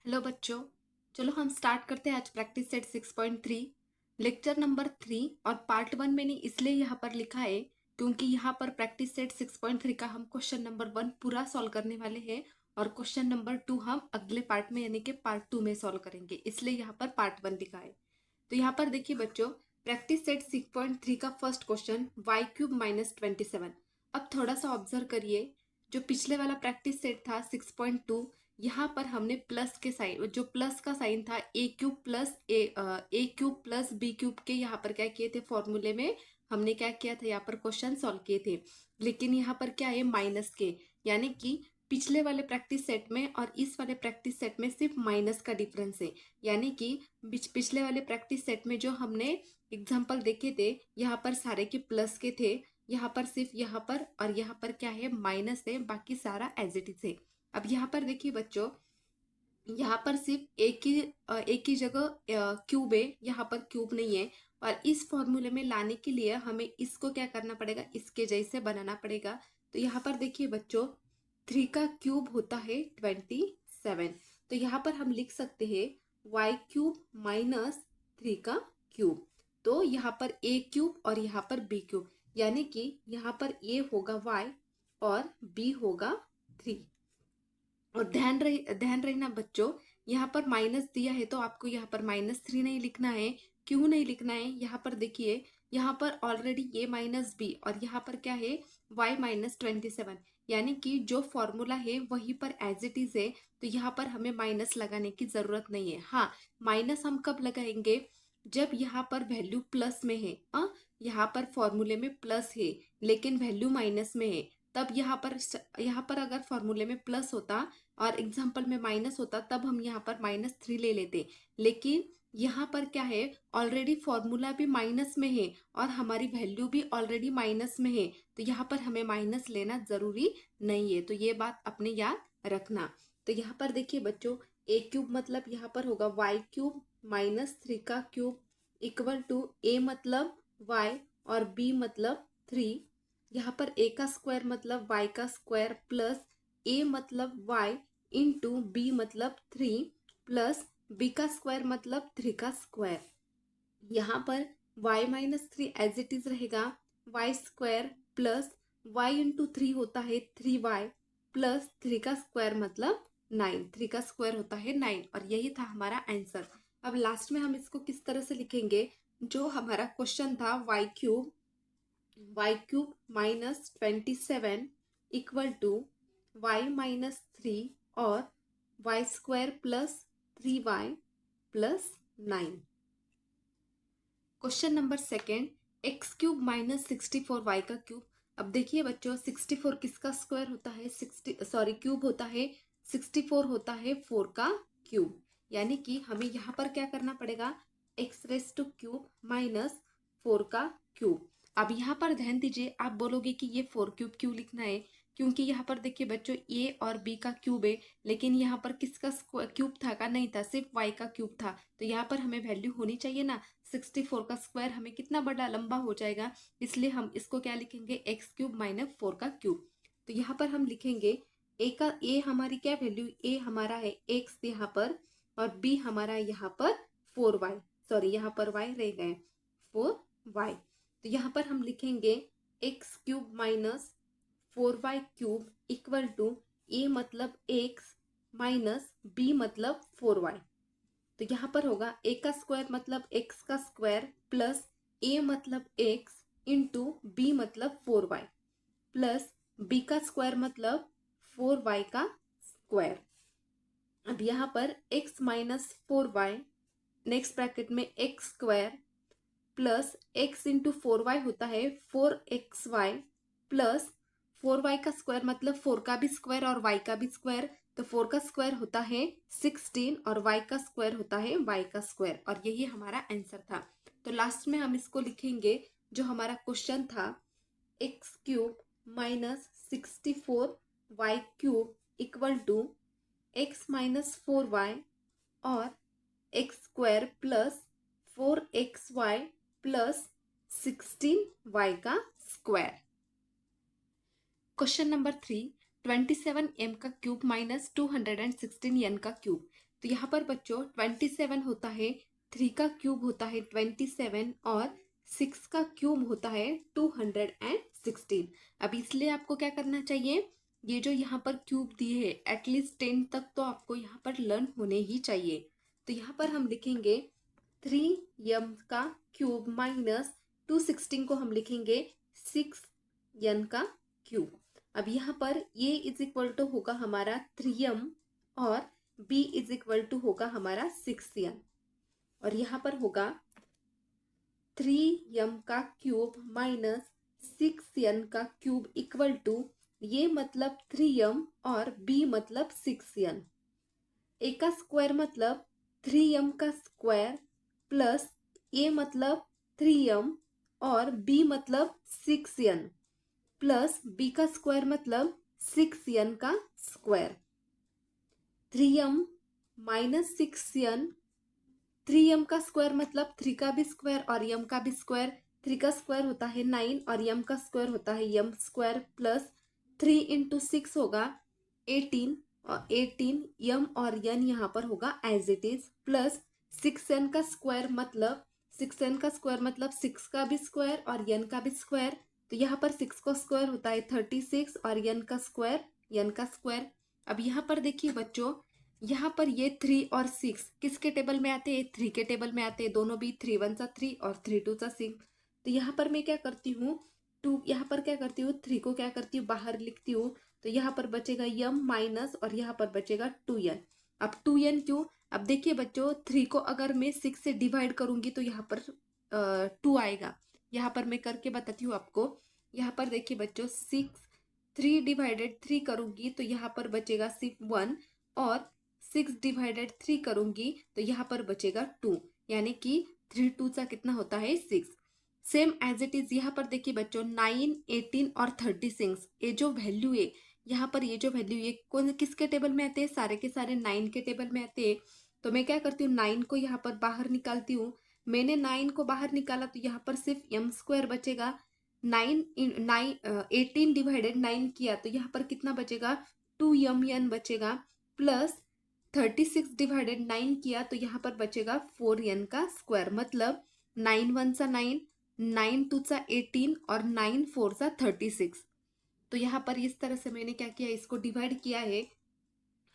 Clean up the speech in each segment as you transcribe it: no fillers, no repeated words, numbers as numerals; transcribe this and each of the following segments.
Hello बच्चों, चलो हम स्टार्ट करते हैं आज प्रैक्टिस सेट 6.3 लेक्चर नंबर 3। और पार्ट 1 मैंने इसलिए यहाँ पर लिखा है क्योंकि यहाँ पर प्रैक्टिस सेट 6.3 का हम क्वेश्चन नंबर 1 पूरा सॉल्व करने वाले हैं और क्वेश्चन नंबर 2 हम अगले पार्ट में यानी कि पार्ट 2 में सॉल्व करेंगे, इसलिए यहाँ पर पार्ट 1 लिखा है। तो यहाँ पर देखिए बच्चों, प्रैक्टिस सेट 6.3 का फर्स्ट क्वेश्चन y³ - 27। अब थोड़ा सा ऑब्जर्व करिए, जो पिछले वाला प्रैक्टिस सेट था 6.2, यहाँ पर हमने प्लस के साइन, जो प्लस का साइन था a³ + b³ के यहाँ पर क्या किए थे, फॉर्मूले में हमने क्या किया था, यहाँ पर क्वेश्चन सॉल्व किए थे। लेकिन यहाँ पर क्या है, माइनस के, यानी कि पिछले वाले प्रैक्टिस सेट में और इस वाले प्रैक्टिस सेट में सिर्फ माइनस का डिफरेंस है। यानी कि पिछले वाले प्रैक्टिस सेट में जो हमने एग्जाम्पल देखे थे, यहाँ पर सारे के प्लस के थे, यहाँ पर सिर्फ यहाँ पर और यहाँ पर क्या है, माइनस है, बाकी सारा एज इट इज है। अब यहाँ पर देखिए बच्चों, यहाँ पर सिर्फ एक ही जगह क्यूब है, यहाँ पर क्यूब नहीं है। और इस फॉर्मूले में लाने के लिए हमें इसको क्या करना पड़ेगा, इसके जैसे बनाना पड़ेगा। तो यहाँ पर देखिए बच्चों, 3 का क्यूब होता है 27। तो यहाँ पर हम लिख सकते हैं y³ - 3 का क्यूब। तो यहाँ पर a³ और यहाँ पर b³, यानी कि यहाँ पर a होगा y और b होगा 3। और ध्यान रहना बच्चों, यहाँ पर माइनस दिया है तो आपको यहाँ पर -3 नहीं लिखना है। क्यों नहीं लिखना है, यहाँ पर देखिए, यहाँ पर ऑलरेडी a - b और यहाँ पर क्या है, y - 27, यानी कि जो फॉर्मूला है वहीं पर एज इट इज है। तो यहाँ पर हमें माइनस लगाने की जरूरत नहीं है। हाँ, माइनस हम कब लगाएंगे, जब यहाँ पर वैल्यू प्लस में है। यहाँ पर फॉर्मूले में प्लस है लेकिन वैल्यू माइनस में है, तब यहाँ पर अगर फॉर्मूले में प्लस होता और एग्जाम्पल में माइनस होता, तब हम यहाँ पर -3 ले लेते। लेकिन यहाँ पर क्या है, ऑलरेडी फॉर्मूला भी माइनस में है और हमारी वैल्यू भी ऑलरेडी माइनस में है, तो यहाँ पर हमें माइनस लेना जरूरी नहीं है। तो ये बात अपने याद रखना। तो यहाँ पर देखिए बच्चों, a³ मतलब यहाँ पर होगा y³ - 3 का क्यूब इक्वल टू a मतलब y और b मतलब 3। यहाँ पर a का स्क्वायर मतलब y का स्क्वायर प्लस a मतलब y इंटू b मतलब 3 प्लस b का स्क्वायर मतलब 3 का स्क्वायर। यहाँ पर y - 3 एज इट इज रहेगा, y² प्लस y इंटू 3 होता है 3y प्लस 3 का स्क्वायर मतलब 9। 3 का स्क्वायर होता है 9 और यही था हमारा आंसर। अब लास्ट में हम इसको किस तरह से लिखेंगे, जो हमारा क्वेश्चन था y³ - 27 इक्वल टू y - 3 और y² plus 3y plus 9। Question number second, x³ - 64y का क्यूब। अब देखिए बच्चों, 64 किसका स्क्वायर होता है, क्यूब होता है, 64 होता है 4 का क्यूब। यानी कि हमें यहाँ पर क्या करना पड़ेगा, x³ - 4 का क्यूब। अब यहाँ पर ध्यान दीजिए, आप बोलोगे कि ये 4³ क्यों लिखना है, क्योंकि यहाँ पर देखिए बच्चों, a और b का क्यूब है, लेकिन यहाँ पर किसका क्यूब था का नहीं था, सिर्फ y का क्यूब था। तो यहाँ पर हमें वैल्यू होनी चाहिए ना, 64 का स्क्वायर हमें कितना बड़ा लंबा हो जाएगा, इसलिए हम इसको क्या लिखेंगे, x³ - 4 का क्यूब। तो यहाँ पर हम लिखेंगे a हमारी क्या वैल्यू, a हमारा है x यहाँ पर और b हमारा यहाँ पर 4y, सॉरी यहाँ पर y रह गए 4y। तो यहाँ पर हम लिखेंगे x³ - 4y³ equal to a मतलब x माइनस b मतलब 4y। तो यहाँ पर होगा a का स्क्वायर मतलब x का स्क्वायर प्लस a मतलब x इंटू b मतलब 4y प्लस b का स्क्वायर मतलब 4y का स्क्वायर। अब यहाँ पर x - 4y, नेक्स्ट ब्रैकेट में x square plus x into 4y होता है 4xy प्लस 4y का स्क्वायर मतलब 4 का भी स्क्वायर और y का भी स्क्वायर। तो 4 का स्क्वायर होता है 16 और y का स्क्वायर होता है y का स्क्वायर, और यही हमारा आंसर था। तो लास्ट में हम इसको लिखेंगे, जो हमारा क्वेश्चन था x³ - 64y³ equal to x - 4y और x² plus 4xy plus 16y का स्क्वायर। क्वेश्चन नंबर 3, 27m का क्यूब - 216n का क्यूब। तो यहाँ पर बच्चों 27 होता है, 3 का क्यूब होता है 27 और 6 का क्यूब होता है 216। अब इसलिए आपको क्या करना चाहिए, ये जो यहाँ पर क्यूब दिए है एटलीस्ट 10 तक तो आपको यहाँ पर लर्न होने ही चाहिए। तो यहाँ पर हम लिखेंगे 3m का क्यूब माइनस 216 को हम लिखेंगे 6n का क्यूब। अब यहाँ पर ये इज इक्वल टू होगा हमारा 3m और b इज इक्वल टू होगा हमारा 6n, और यहाँ पर होगा 3m का क्यूब माइनस 6n का क्यूब इक्वल टू, ये मतलब 3m और b मतलब 6n, a का स्क्वायर मतलब 3m का स्क्वायर प्लस a मतलब 3m और b मतलब 6n प्लस b का स्क्वायर मतलब 6n का square. 3m minus 6n, 3m का स्क्वायर मतलब 3 का भी स्क्वायर और m का भी स्क्वायर। 3 का स्क्वायर होता है 9 और m का स्क्वायर होता है m स्क्वायर प्लस 3 इंटू 6 होगा 18 और 18 m और n यहाँ पर होगा as it is plus 6n का स्क्वायर मतलब 6n का स्क्वायर मतलब 6 का भी स्क्वायर और n का भी स्क्वायर। तो यहाँ पर 6 का स्क्वायर होता है 36 और n का स्क्वायर। अब यहाँ पर देखिए बच्चों, यहाँ पर ये 3 और 6 किसके टेबल में आते हैं, 3 के टेबल में आते हैं, दोनों भी 3 1 सा 3 और 3 2 सा 6। तो यहाँ पर मैं क्या करती हूँ, 2 यहाँ पर क्या करती हूँ, 3 को क्या करती हूँ बाहर लिखती हूँ। तो यहाँ पर बचेगा m माइनस और यहाँ पर बचेगा 2n। अब 2n क्यों, अब देखिए बच्चों 3 को अगर मैं 6 से डिवाइड करूंगी तो यहाँ पर 2 आएगा। यहाँ पर मैं करके बताती हूँ आपको। यहाँ पर देखिए बच्चों 3 डिवाइडेड 3 करूंगी तो यहाँ पर बचेगा सिर्फ 1 और 6 डिवाइडेड 3 करूंगी तो यहाँ पर बचेगा 2, यानी कि 3 2 सा कितना होता है 6। सेम एज इट इज यहाँ पर देखिए बच्चों 9 18 और 36 ये जो वैल्यू है, यहाँ पर ये जो वैल्यू ये कौन किसके टेबल में आते हैं, सारे के सारे 9 के टेबल में आते हैं। तो मैं क्या करती हूँ 9 को यहाँ पर बाहर निकालती हूँ। मैंने 9 को बाहर निकाला तो यहाँ पर सिर्फ m स्क्वायर बचेगा। 18 डिवाइडेड 9 किया तो यहाँ पर कितना बचेगा 2mn बचेगा प्लस 36 डिवाइडेड 9 किया तो यहाँ पर बचेगा 4n का स्क्वायर, मतलब 9 1 सा 9, 9 2 सा 18 और 9 4 सा 36। तो यहाँ पर इस तरह से मैंने क्या किया, इसको डिवाइड किया है।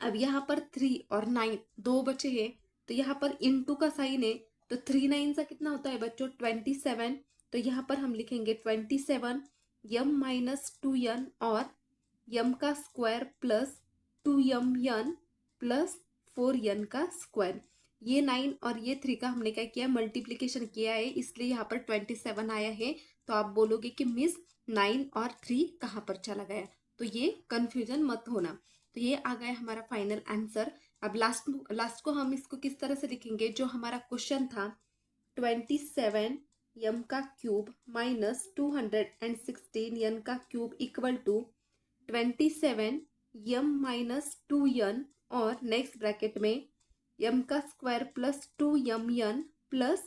अब यहाँ पर 3 और 9 दो बचे हैं तो यहाँ पर इनटू का साइन है, तो 3 9 सा कितना होता है बच्चों 27। तो यहाँ पर हम लिखेंगे 27 m माइनस 2n और m का square plus 2mn plus 4n का स्क्वायर। ये 9 और ये 3 का हमने क्या किया मल्टीप्लिकेशन किया है, इसलिए यहाँ पर 27 आया है। तो आप बोलोगे कि मिस 9 और 3 कहाँ पर चला गया, तो ये कंफ्यूजन मत होना। तो ये आ गया हमारा फाइनल आंसर। अब लास्ट को हम इसको किस तरह से लिखेंगे, जो हमारा क्वेश्चन था 27 m का क्यूब माइनस 216 n का cube equal to 27 m minus 2n और नेक्स्ट ब्रैकेट में m का square plus 2mn plus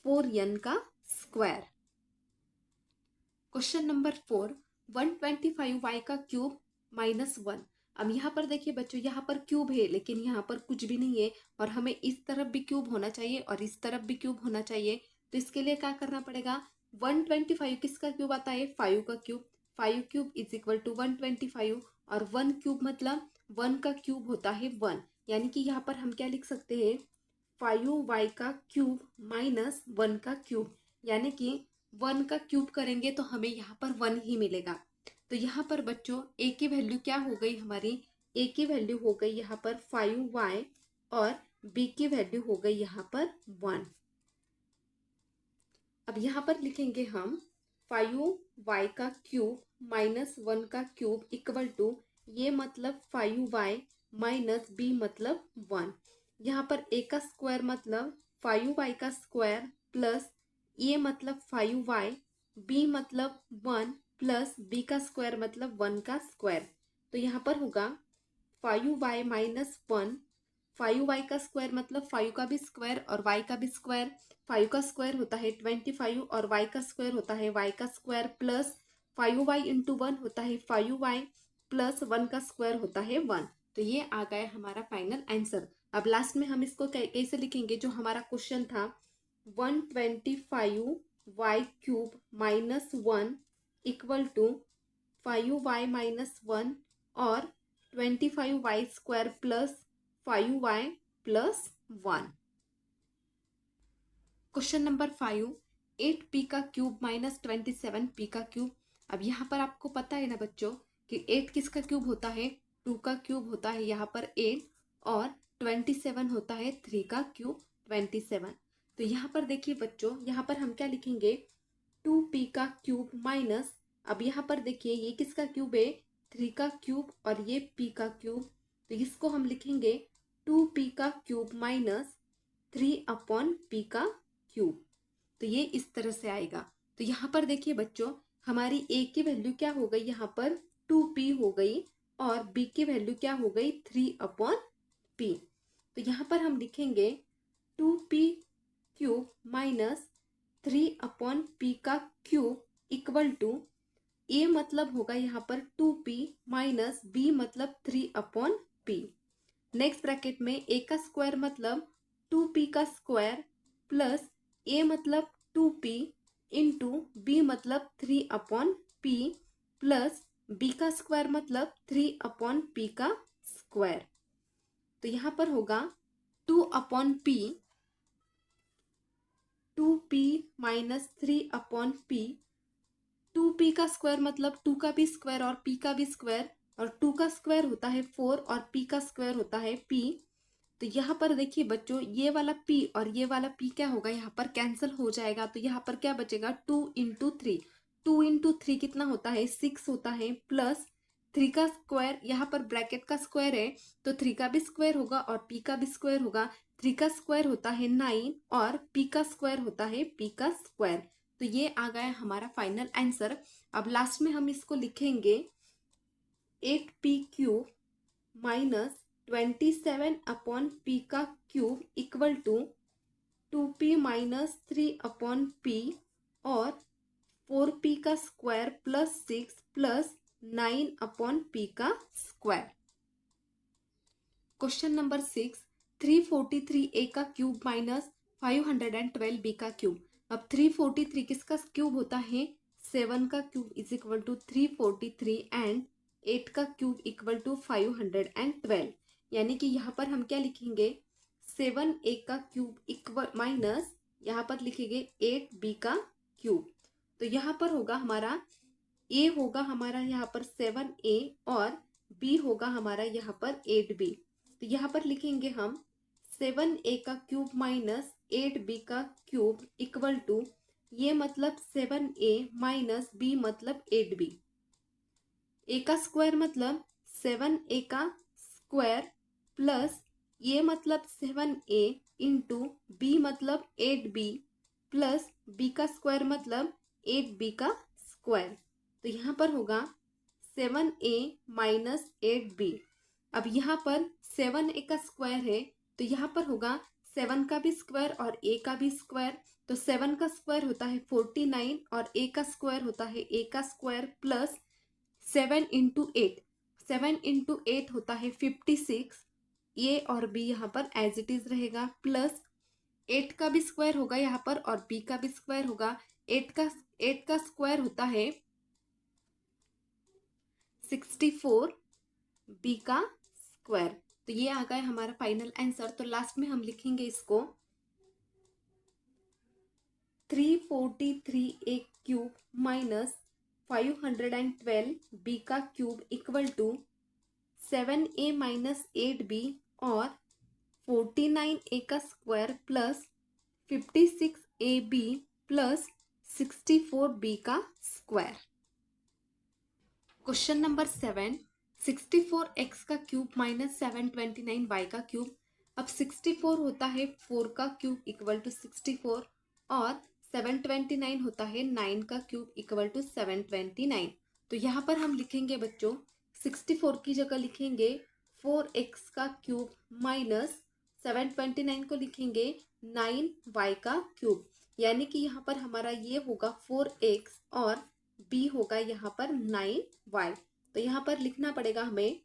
4n का स्क्वायर। क्वेश्चन नंबर 4 125y का क्यूब माइनस 1। अब यहाँ पर देखिए बच्चों, यहाँ पर क्यूब है लेकिन यहाँ पर कुछ भी नहीं है और हमें इस तरफ भी क्यूब होना चाहिए और इस तरफ भी क्यूब होना चाहिए। तो इसके लिए क्या करना पड़ेगा, 125 किसका क्यूब आता है 5 का cube, 5 cube is equal to 125 और 1 क्यूब मतलब 1 का क्यूब होता है 1, यानी कि यहाँ पर हम क्या लिख सकते हैं 5y का क्यूब माइनस 1 का क्यूब, यानी कि 1 का क्यूब करेंगे तो हमें यहाँ पर 1 ही मिलेगा। तो यहाँ पर बच्चों a की वैल्यू क्या हो गई हमारी, a की वैल्यू हो गई यहाँ पर 5y और b की वैल्यू हो गई यहाँ पर 1। अब यहाँ पर लिखेंगे हम 5y का क्यूब माइनस 1 का क्यूब इक्वल टू, ये मतलब 5y माइनस b मतलब 1। यहाँ पर a का स्क्वायर मतलब 5y का स्क्वायर प्लस ये मतलब 5y, b मतलब 1 प्लस b का स्क्वायर मतलब 1 का स्क्वायर। तो यहाँ पर होगा 5y माइनस 1, 5y का स्क्वायर मतलब 5 का भी स्क्वायर और y का भी स्क्वायर। 5 का स्क्वायर होता है 25 और y का स्क्वायर होता है y का स्क्वायर प्लस 5y इंटू 1 होता है 5y प्लस 1 का स्क्वायर होता है 1। तो ये आ गया हमारा फाइनल आंसर। अब लास्ट में हम इसको कैसे लिखेंगे, जो हमारा क्वेश्चन था 125y³ -1 इक्वल टू 5y-1 और 25y² plus 5y plus 1। Question number 5, 8p³ -27p³। अब यहाँ पर आपको पता है ना बच्चों कि 8 किसका क्यूब होता है, 2 का क्यूब होता है यहाँ पर 8, और 27 होता है 3 का क्यूब 27। तो यहाँ पर देखिए बच्चों, यहाँ पर हम क्या लिखेंगे, 2p³ माइनस, अब यहाँ पर देखिए ये किसका क्यूब है, 3 का क्यूब और ये p का क्यूब, तो इसको हम लिखेंगे 2p³ माइनस 3/p का क्यूब। तो ये इस तरह से आएगा। तो यहाँ पर देखिए बच्चों, हमारी a की वैल्यू क्या हो गई, यहाँ पर 2p हो गई, और b की वैल्यू क्या हो गई, 3/p। तो यहाँ पर हम लिखेंगे 2p³ माइनस 3/p का क्यूब इक्वल टू, a मतलब होगा यहाँ पर 2p माइनस b मतलब 3/p। नेक्स्ट ब्रैकेट में a का स्क्वायर मतलब 2p का स्क्वायर प्लस a मतलब 2p इंटू b मतलब 3/p प्लस b का स्क्वायर मतलब 3/p का स्क्वायर। तो यहाँ पर होगा 2/p, 2p minus 3/p, 2p का स्क्वायर मतलब 2 का भी स्क्वायर और p का भी स्क्वायर, और 2 का स्क्वायर होता है 4 और p का स्क्वायर होता है p। तो यहाँ पर देखिए बच्चों, ये वाला p और ये वाला p क्या होगा, यहाँ पर कैंसिल हो जाएगा। तो यहाँ पर क्या बचेगा, 2 इंटू 3, 2 इंटू 3 कितना होता है, 6 होता है, प्लस 3 का स्क्वायर, यहाँ पर ब्रैकेट का स्क्वायर है तो 3 का भी स्क्वायर होगा और p का भी स्क्वायर होगा। 3 का स्क्वायर होता है 9 और p का स्क्वायर होता है p का स्क्वायर। तो ये आ गया हमारा फाइनल आंसर। अब लास्ट में हम इसको लिखेंगे 8p³ माइनस 27/p का cube equal to 2p minus 3/p और 4p का स्क्वायर प्लस 6 प्लस 9/p का स्क्वायर। क्वेश्चन नंबर 6, 343a का क्यूब माइनस 512b का क्यूब। अब 343 किसका क्यूब होता है, 7 का cube is equal to 343 and 8 का क्यूब इक्वल टू 512। यानी कि यहाँ पर हम क्या लिखेंगे, 7a का क्यूब इक्वल माइनस यहाँ पर लिखेंगे 8b का क्यूब। तो यहाँ पर होगा हमारा a होगा हमारा यहाँ पर 7a और b होगा हमारा यहाँ पर 8b। तो यहाँ पर लिखेंगे हम 7a का क्यूब माइनस 8b का क्यूब इक्वल टू, ये मतलब 7a माइनस b मतलब 8b, a का स्क्वायर मतलब 7a का स्क्वायर प्लस ये मतलब 7a इंटू b मतलब 8b प्लस b का स्क्वायर मतलब 8b का स्क्वायर। तो यहाँ पर होगा 7a माइनस 8b। अब यहाँ पर 7a का स्क्वायर है तो यहाँ पर होगा 7 का भी स्क्वायर और a का भी स्क्वायर। तो 7 का स्क्वायर होता है 49 और a का स्क्वायर होता है a का स्क्वायर प्लस 7 इंटू 8, 7 इंटू 8 होता है 56, a और b यहाँ पर एज इट इज रहेगा, प्लस 8 का भी स्क्वायर होगा यहाँ पर और b का भी स्क्वायर होगा। 8 का स्क्वायर होता है 64, b का स्क्वायर। तो ये आ गया हमारा फाइनल आंसर। तो लास्ट में हम लिखेंगे इसको 343a³ माइनस 512b का cube equal to 7a minus 8b और 49a का square plus 56ab plus 64b का स्क्वायर। क्वेश्चन नंबर 7, 64x का क्यूब माइनस 729y का क्यूब। अब 64 होता है 4 का क्यूब इक्वल टू 64 और 729 होता है 9 का क्यूब इक्वल टू 729। तो यहाँ पर हम लिखेंगे बच्चों 64 की जगह लिखेंगे 4x का क्यूब माइनस 729 को लिखेंगे 9y का क्यूब। यानी कि यहाँ पर हमारा ये होगा 4x और b होगा यहाँ पर 9y। तो यहाँ पर लिखना पड़ेगा हमें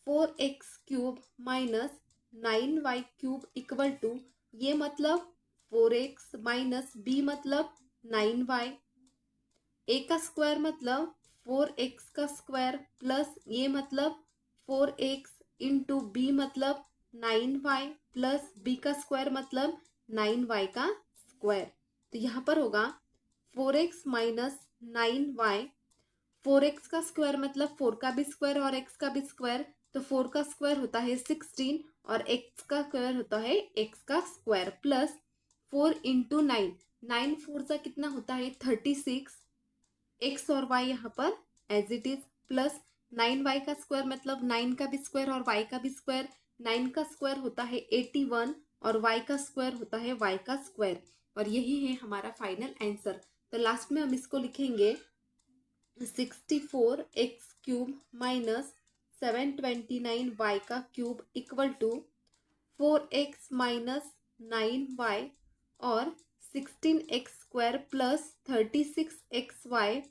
4x³ minus 9y³ equal to, ये मतलब 4x माइनस b मतलब 9y, a का स्क्वायर मतलब 4x का स्क्वायर प्लस ये मतलब 4x इंटू बी मतलब 9y प्लस b का स्क्वायर मतलब 9y का स्क्वायर। तो यहाँ पर होगा 4x माइनस 9y, 4x का स्क्वायर मतलब 4 का भी स्क्वायर और x का भी स्क्वायर, तो 4 का स्क्वायर होता है 16 और x का स्क्वायर होता है x का स्क्वायर प्लस 4 इंटू 9, 9 4 का कितना होता है 36, x और y यहाँ पर as it is plus 9y का स्क्वायर मतलब 9 का भी स्क्वायर और y का भी स्क्वायर, 9 का स्क्वायर होता है 81 और y का स्क्वायर होता है y का स्क्वायर, और यही है हमारा फाइनल आंसर। तो लास्ट में हम इसको लिखेंगे 64x³ माइनस 729y का cube equal to 4x minus 9y और 16x² plus 36xy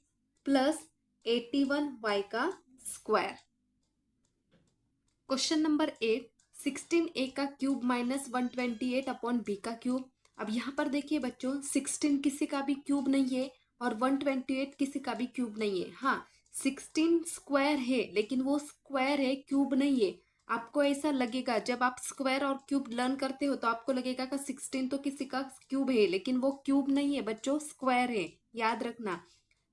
plus 81y का स्क्वायर। क्वेश्चन नंबर 8, 16a का क्यूब माइनस 128 अपॉन बी का क्यूब। अब यहाँ पर देखिए बच्चों 16 किसी का भी क्यूब नहीं है और 128 किसी का भी क्यूब नहीं है। हाँ 16 स्क्वायर है लेकिन वो स्क्वायर है, क्यूब नहीं है। आपको ऐसा लगेगा जब आप स्क्वायर और क्यूब लर्न करते हो तो आपको लगेगा कि 16 तो किसी का क्यूब है, लेकिन वो क्यूब नहीं है बच्चों, स्क्वायर है, याद रखना।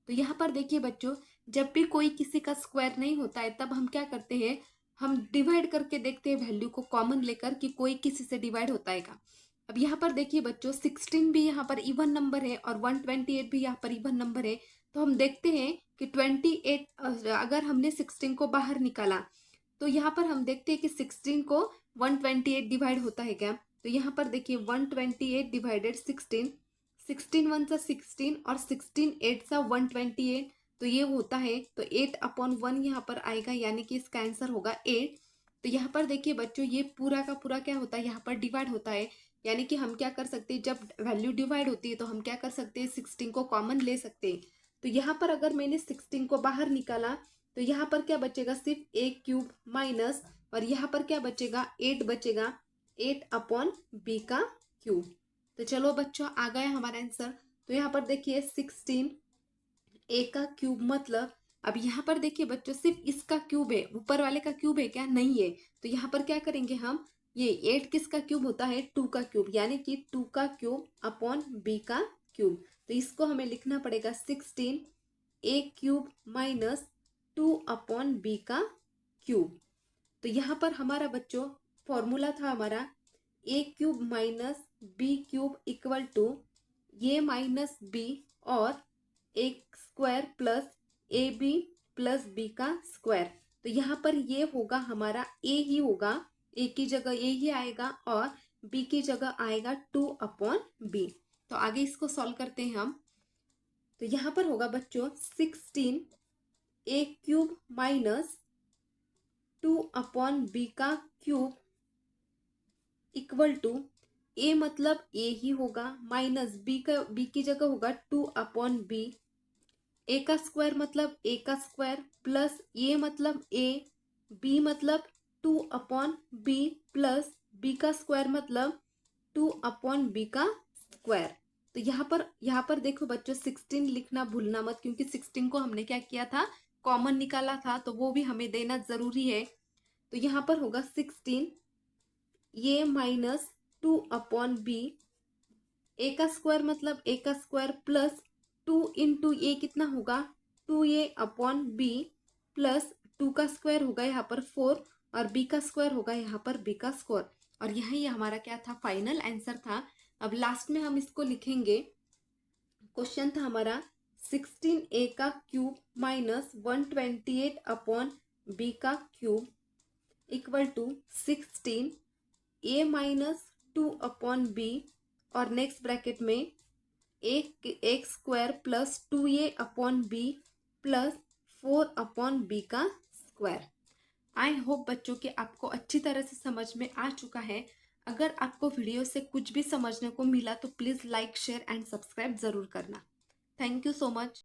तो यहाँ पर देखिए बच्चों, जब भी कोई किसी का स्क्वायर नहीं होता है तब हम क्या करते हैं, हम डिवाइड करके देखते हैं वैल्यू को कॉमन लेकर कि कोई किसी से डिवाइड होता है क्या। अब यहाँ पर देखिए बच्चों 16 भी यहाँ पर इवन नंबर है और 128 भी यहाँ पर इवन नंबर है। तो हम देखते हैं कि 28 अगर हमने 16 को बाहर निकाला तो यहाँ पर हम देखते हैं कि 16 को 128 डिवाइड होता है क्या। तो यहाँ पर देखिए 128 डिवाइडेड 16, 16 1 सा 16 और 16 8 सा 128, तो ये होता है तो 8/1 यहाँ पर आएगा, यानी कि इसका आंसर होगा 8। तो यहाँ पर देखिए बच्चों ये पूरा का पूरा क्या होता है, यहाँ पर डिवाइड होता है, यानी कि हम क्या कर सकते हैं, जब वैल्यू डिवाइड होती है तो हम क्या कर सकते हैं 16 को कॉमन ले सकते हैं। तो यहाँ पर अगर मैंने 16 को बाहर निकाला तो यहाँ पर क्या बचेगा, सिर्फ a³ माइनस, और यहाँ पर क्या बचेगा 8 बचेगा, 8/b का क्यूब। तो चलो बच्चों आ गया हमारा आंसर। तो यहाँ पर देखिए 16 a का क्यूब मतलब, अब यहाँ पर देखिए बच्चों सिर्फ इसका क्यूब है, ऊपर वाले का क्यूब है क्या, नहीं है। तो यहाँ पर क्या करेंगे हम, ये 8 किसका क्यूब होता है 2 का क्यूब, यानी कि 2 का क्यूब अपॉन b का क्यूब। तो इसको हमें लिखना पड़ेगा 16 a³ माइनस 2/b का क्यूब। तो यहाँ पर हमारा बच्चों फॉर्मूला था हमारा a³ minus b³ equal to ये माइनस b और a square plus ab plus b का स्क्वायर। तो यहाँ पर ये होगा हमारा a ही होगा, a की जगह a ही आएगा और b की जगह आएगा 2/b। तो आगे इसको सॉल्व करते हैं हम। तो यहाँ पर होगा बच्चों 16 a³ माइनस 2/b का क्यूब इक्वल टू a मतलब a ही होगा माइनस b की जगह होगा 2/b, a का स्क्वायर मतलब a का स्क्वायर प्लस ये मतलब a, b मतलब 2/b प्लस b का स्क्वायर मतलब 2/b का स्क्वायर। तो यहाँ पर देखो बच्चों 16 लिखना भूलना मत, क्योंकि 16 को हमने क्या किया था, कॉमन निकाला था, तो वो भी हमें देना जरूरी है। तो यहाँ पर होगा 16 ये माइनस 2/b, a का स्क्वायर मतलब a का स्क्वायर प्लस 2 इंटू ए कितना होगा 2a/b प्लस 2 का स्क्वायर होगा यहाँ पर 4 और b का स्क्वायर होगा यहाँ पर b का स्क्वायर। और यही हमारा क्या था, फाइनल आंसर था। अब लास्ट में हम इसको लिखेंगे, क्वेश्चन था हमारा 16a का क्यूब माइनस 128/b का cube equal to 16 a minus 2/b और नेक्स्ट ब्रैकेट में x square plus 2a/b plus 4/b का स्क्वायर। आई होप बच्चों के आपको अच्छी तरह से समझ में आ चुका है। अगर आपको वीडियो से कुछ भी समझने को मिला तो please like share and subscribe ज़रूर करना। Thank you so much.